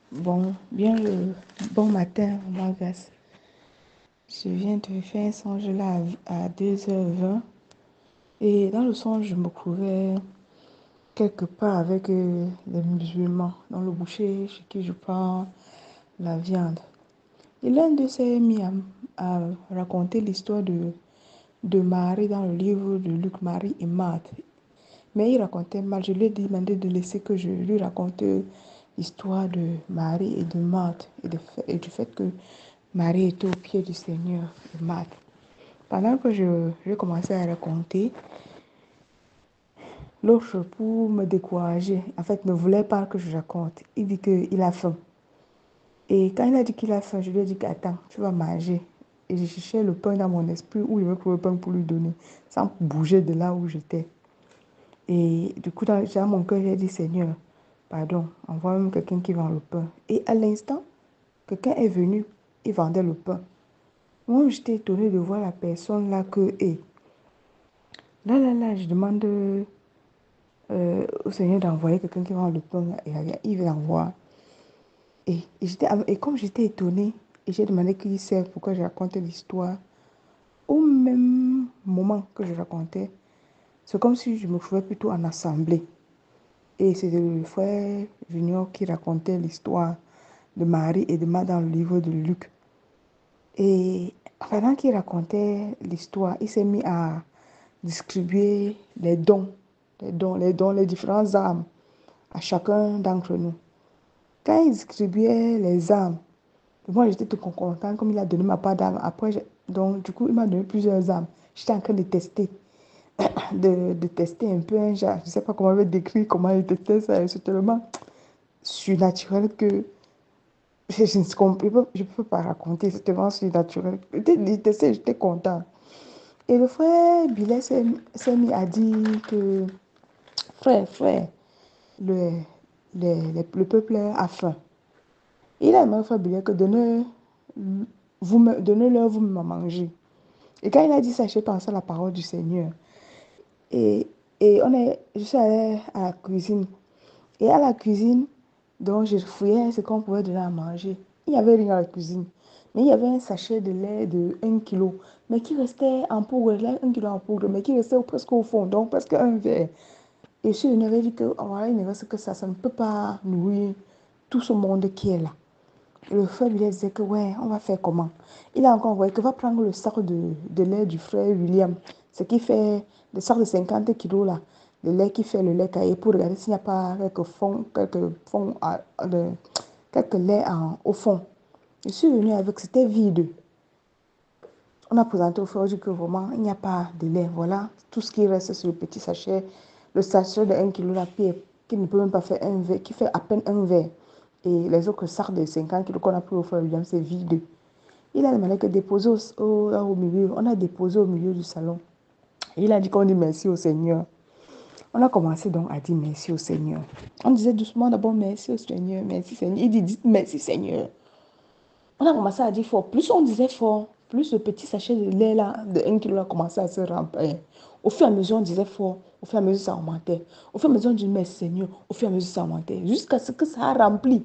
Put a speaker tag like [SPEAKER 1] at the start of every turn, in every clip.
[SPEAKER 1] Bien le bon matin, Margas. Je viens de faire un songe là à 2h20 et dans le songe, je me trouvais quelque part avec les musulmans dans le boucher chez qui je prends la viande. Et l'un d'eux s'est mis à raconter l'histoire de Marie dans le livre de Luc, Marie et Marthe. Mais il racontait mal. Je lui ai demandé de laisser que je lui raconte l'histoire de Marie et de Marthe et du fait que Marie était au pied du Seigneur et Marthe. Pendant que je commençais à raconter, l'autre, pour me décourager, en fait, ne voulait pas que je raconte. Il dit qu'il a faim. Et quand il a dit qu'il a faim, je lui ai dit qu'attends, tu vas manger. Et je cherchais le pain dans mon esprit où je vais trouver le pain pour lui donner, sans bouger de là où j'étais. Et du coup, dans mon cœur, j'ai dit, Seigneur, pardon, envoie-moi quelqu'un qui vend le pain. Et à l'instant, quelqu'un est venu, il vendait le pain. Moi, j'étais étonnée de voir la personne là que, et là, je demande au Seigneur d'envoyer quelqu'un qui vend le pain. Et il l'envoie. Et comme j'étais étonnée, et j'ai demandé qui sait pourquoi je racontais l'histoire, au même moment que je racontais, c'est comme si je me trouvais plutôt en assemblée. Et c'était le frère Junior qui racontait l'histoire de Marie et de Marthe dans le livre de Luc. Et pendant qu'il racontait l'histoire, il s'est mis à distribuer les différentes armes à chacun d'entre nous. Quand il distribuait les armes, moi j'étais tout content comme il a donné ma part d'armes. Après, donc du coup, il m'a donné plusieurs armes. J'étais en train de tester, de tester un peu un genre. Je ne sais pas comment je vais décrire comment il testait ça. C'est tellement surnaturel que je peux pas raconter. C'est tellement surnaturel. J'étais content. Et le frère Billet s'est mis à dire que, frère, le, le peuple a faim. Il a même frère Billet que donnez-leur vous-même à manger. Et quand il a dit ça, j'ai pensé à la parole du Seigneur. Et, je suis allée à la cuisine. Et à la cuisine, donc je fouillais ce qu'on pouvait donner à manger. Il n'y avait rien à la cuisine. Mais il y avait un sachet de lait de 1 kilo, mais qui restait en poudre, lait 1 kilo en poudre, mais qui restait presque au fond, donc presque un verre. Et je lui avais dit que voilà, il ne reste que ça ne peut pas nourrir tout ce monde qui est là. Et le frère lui disait que ouais, on va faire comment? Il a encore envoyé que va prendre le sac de lait du frère William, ce qui fait le sac de 50 kilos là, le lait qui fait le lait caillé pour regarder s'il n'y a pas quelques fonds, quelques laits au fond. Je suis venue avec, c'était vide. On a présenté au frère, on dit que vraiment, il n'y a pas de lait. Voilà, tout ce qui reste sur le petit sachet, le sachet de 1 kilo là, qui ne peut même pas faire un verre, qui fait à peine un verre. Et les autres sacs de 50 kilos qu'on a pris au frère William, c'est vide. Il a demandé que déposer au milieu. On a déposé au milieu du salon. Et il a dit qu'on dit merci au Seigneur. On a commencé donc à dire merci au Seigneur. On disait doucement d'abord merci au Seigneur, merci Seigneur. Il dit dites merci Seigneur. On a commencé à dire fort. Plus on disait fort, plus le petit sachet de lait là, de 1 kilo a commencé à se remplir. Au fur et à mesure, on disait fort. Au fur et à mesure, ça augmentait. Au fur et à mesure, on disait merci Seigneur. Au fur et à mesure, ça augmentait. Jusqu'à ce que ça a rempli.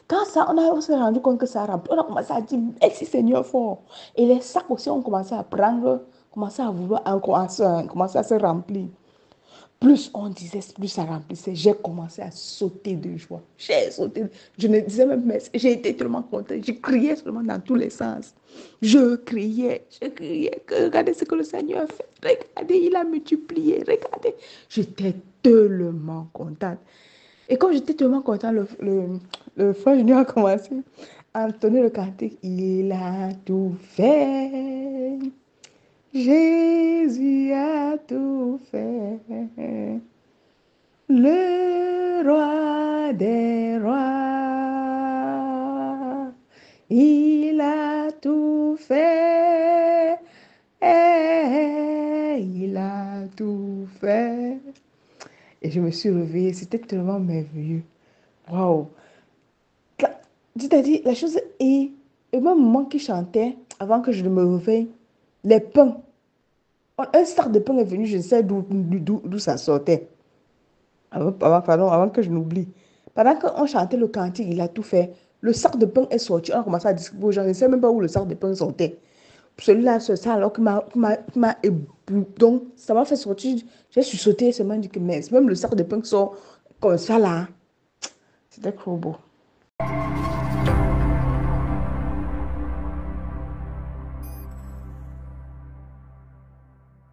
[SPEAKER 1] Quand ça, on s'est rendu compte que ça a rempli. On a commencé à dire merci Seigneur fort. Et les sacs aussi ont commencé à prendre, commencé à vouloir encore, commencer à se remplir. Plus on disait, plus ça remplissait. J'ai commencé à sauter de joie. J'ai sauté. Je ne disais même merci. J'ai été tellement contente. Je criais seulement dans tous les sens. Je criais. Regardez ce que le Seigneur a fait. Regardez, il a multiplié. Regardez. J'étais tellement contente. Et comme j'étais tellement contente, le frère Junior a commencé à entonner le cantique. Il a tout fait. Jésus a tout fait. Le roi des rois, il a tout fait. Il a tout fait. Et je me suis réveillée, c'était tellement merveilleux. Waouh! C'est-à-dire, la chose est, au même moment qu'il chantait, avant que je ne me réveille, les pains, un sac de pain est venu, je ne sais d'où ça sortait. Pardon, avant que je n'oublie. Pendant qu'on chantait le cantique, il a tout fait. Le sac de pain est sorti. On a commencé à distribuer aux gens. Je ne sais même pas où le sac de pain sortait. Celui-là, c'est ça, alors qu'il m'a ébloui. Donc, ça m'a fait sortir. J'ai sursauté, ça m'a dit que, mais même le sac de pain qui sort comme ça, là. C'était trop beau.